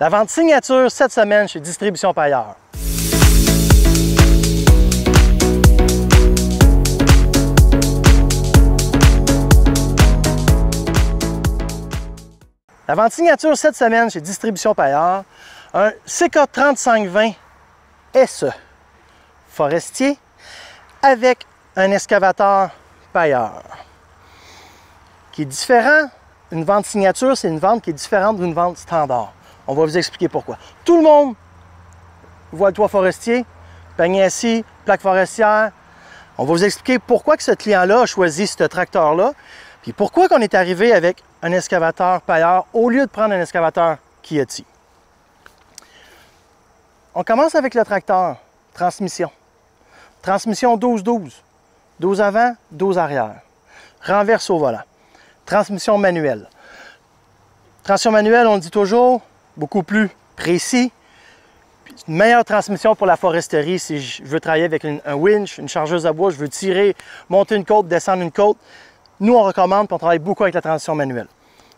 La vente signature cette semaine chez Distribution Paillard. La vente signature cette semaine chez Distribution Paillard, un CK3520 SE forestier avec un excavateur Paillard qui est différent. Une vente signature, c'est une vente qui est différente d'une vente standard. On va vous expliquer pourquoi. Tout le monde voit le toit forestier, panier assis, plaque forestière. On va vous expliquer pourquoi que ce client-là a choisi ce tracteur-là, puis pourquoi qu'on est arrivé avec un excavateur Paillard au lieu de prendre un excavateur Kieti. On commence avec le tracteur, transmission. Transmission 12-12, 12 avant, 12 arrière. Renverse au volant. Transmission manuelle. Transmission manuelle, on le dit toujours, beaucoup plus précis. Une meilleure transmission pour la foresterie si je veux travailler avec un winch, une chargeuse à bois, je veux tirer, monter une côte, descendre une côte. Nous, on recommande, puis on travaille beaucoup avec la transmission manuelle.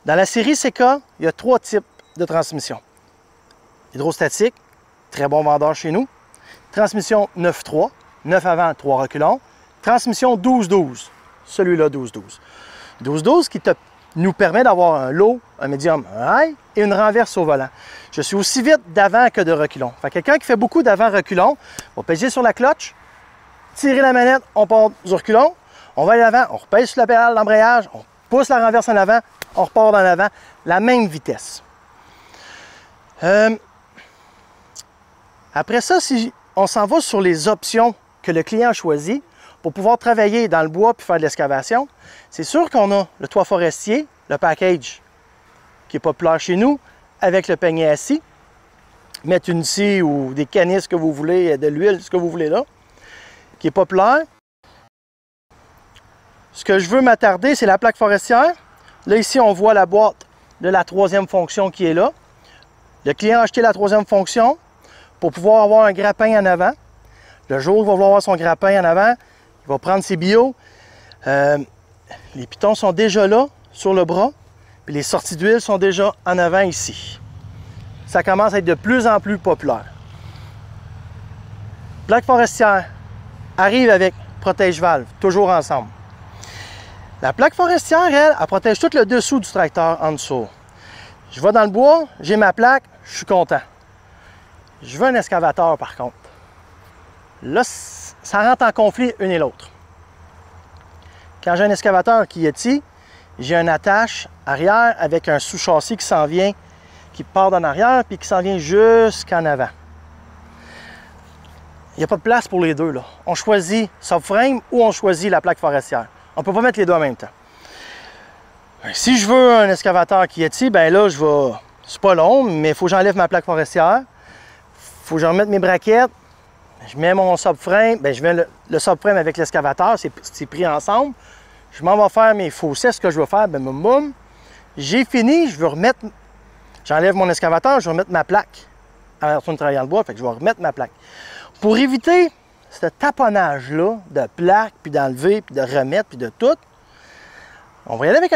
Dans la série CK, il y a 3 types de transmission. Hydrostatique, très bon vendeur chez nous. Transmission 9-3, 9 avant, 3 reculons. Transmission 12-12, celui-là 12-12. 12-12 qui nous permet d'avoir un low, un médium, un high et une renverse au volant. Je suis aussi vite d'avant que de reculons. Fait que quelqu'un qui fait beaucoup d'avant-reculons va peser sur la clutch, tirer la manette, on part du reculon, on va à l'avant, on repèse sur la pédale d'embrayage, on pousse la renverse en avant, on repart dans l'avant, la même vitesse. Après ça, si on s'en va sur les options que le client a choisies pour pouvoir travailler dans le bois puis faire de l'excavation, c'est sûr qu'on a le toit forestier, le package qui est populaire chez nous, avec le panier assis, mettre une scie ou des canisses que vous voulez, de l'huile, ce que vous voulez là, qui est populaire. Ce que je veux m'attarder, c'est la plaque forestière. Là, ici, on voit la boîte de la 3e fonction qui est là. Le client a acheté la 3e fonction pour pouvoir avoir un grappin en avant. Le jour où il va vouloir avoir son grappin en avant, il va prendre ses bio. Les pitons sont déjà là, sur le bras. Puis les sorties d'huile sont déjà en avant ici. Ça commence à être de plus en plus populaire. Plaque forestière arrive avec protège-valve, toujours ensemble. La plaque forestière, elle protège tout le dessous du tracteur en dessous. Je vais dans le bois, j'ai ma plaque, je suis content. Je veux un excavateur par contre. Là, ça rentre en conflit une et l'autre. Quand j'ai un excavateur Kieti, j'ai une attache arrière avec un sous-châssis qui s'en vient, qui part d'en arrière puis qui s'en vient jusqu'en avant. Il n'y a pas de place pour les deux, là. On choisit subframe ou on choisit la plaque forestière. On ne peut pas mettre les deux en même temps. Si je veux un excavateur Kieti, ben là, c'est pas long, mais il faut que j'enlève ma plaque forestière. Il faut que je remette mes braquettes. Je mets mon subframe, ben je mets le subframe avec l'excavateur, c'est pris ensemble. Je m'en vais faire mes fossés, ce que je veux faire, ben boum, j'ai fini, je veux remettre, j'enlève mon excavateur, je vais remettre ma plaque. En retourne travailler dans le bois, fait que je vais remettre ma plaque. Pour éviter ce taponnage-là de plaques, puis d'enlever, puis de remettre, puis de tout, on va y aller avec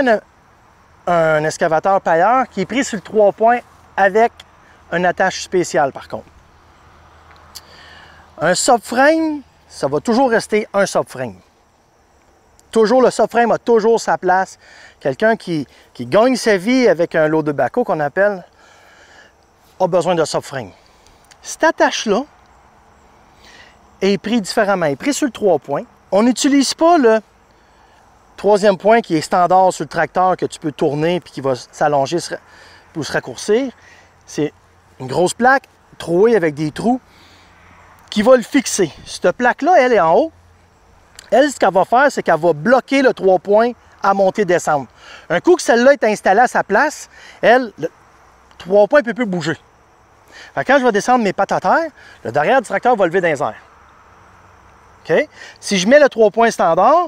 un excavateur Paillard qui est pris sur le 3 points avec une attache spéciale par contre. Un subframe, ça va toujours rester un subframe. Toujours, le subframe a toujours sa place. Quelqu'un qui gagne sa vie avec un lot de backhoe qu'on appelle, a besoin de subframe. Cette attache-là est prise différemment. Elle est prise sur le 3 points. On n'utilise pas le 3e point qui est standard sur le tracteur que tu peux tourner et qui va s'allonger ou se raccourcir. C'est une grosse plaque trouée avec des trous qui va le fixer. Cette plaque-là, elle est en haut. Elle, ce qu'elle va faire, c'est qu'elle va bloquer le 3 points à monter-descendre. Un coup que celle-là est installée à sa place, elle, le 3 points ne peut plus bouger. Fait que quand je vais descendre mes pattes à terre, le derrière du tracteur va lever dans les airs. Okay? Si je mets le 3 points standard,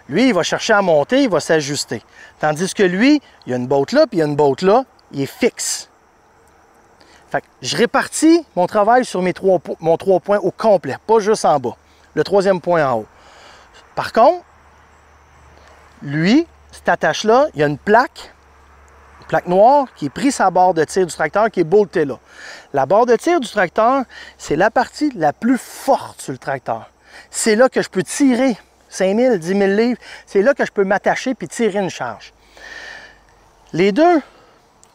lui, il va chercher à monter, il va s'ajuster. Tandis que lui, il y a une botte là, puis il y a une botte là, il est fixe. Fait que je répartis mon travail sur mon 3 points au complet, pas juste en bas. Le 3e point en haut. Par contre, lui, cette attache-là, il y a une plaque plaque noire qui est prise à la barre de tir du tracteur qui est boltée là. La barre de tir du tracteur, c'est la partie la plus forte sur le tracteur. C'est là que je peux tirer 5 000, 10 000 livres. C'est là que je peux m'attacher puis tirer une charge. Les deux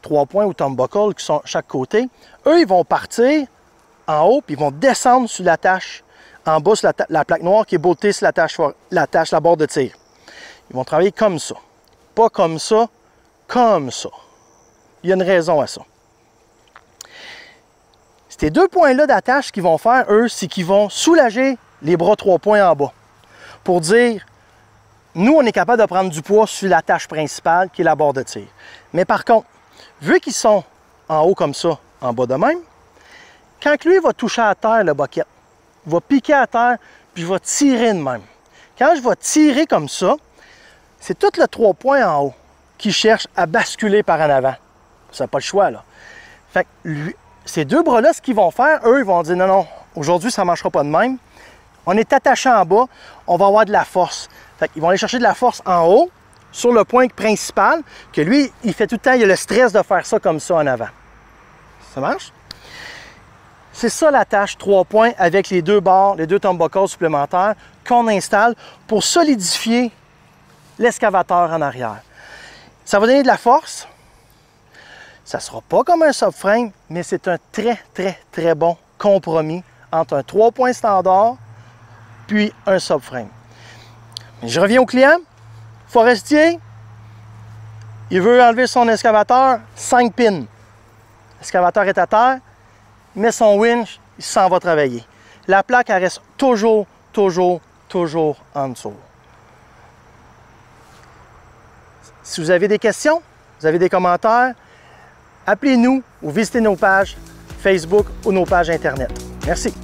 3 points ou turnbuckle qui sont à chaque côté, eux, ils vont partir en haut puis ils vont descendre sur l'attache en bas sur la plaque noire qui est boltée sur la barre de tir. Ils vont travailler comme ça. Pas comme ça, comme ça. Il y a une raison à ça. Ces deux points-là d'attache qu'ils vont faire, eux, c'est qu'ils vont soulager les bras 3 points en bas. Pour dire, nous, on est capable de prendre du poids sur l'attache principale qui est la barre de tir. Mais par contre, vu qu'ils sont en haut comme ça, en bas de même, quand lui va toucher à terre le bucket, il va piquer à terre, puis je vais tirer de même. Quand je vais tirer comme ça, c'est tout le 3 points en haut qui cherche à basculer par en avant. Ça n'a pas le choix, là. Fait que lui, ces deux bras-là, ce qu'ils vont faire, eux, ils vont dire, non, non, aujourd'hui, ça ne marchera pas de même. On est attaché en bas, on va avoir de la force. Fait qu'ils vont aller chercher de la force en haut, sur le point principal, que lui, il fait tout le temps, il a le stress de faire ça comme ça en avant. Ça marche? C'est ça la tâche 3 points avec les deux barres, les deux turnbuckles supplémentaires qu'on installe pour solidifier l'excavateur en arrière. Ça va donner de la force. Ça ne sera pas comme un subframe, mais c'est un très bon compromis entre un 3 points standard puis un subframe. Je reviens au client. Forestier, il veut enlever son excavateur, 5 pins. L'excavateur est à terre, il met son winch, il s'en va travailler. La plaque, elle reste toujours en dessous. Si vous avez des questions, vous avez des commentaires, appelez-nous ou visitez nos pages Facebook ou nos pages Internet. Merci.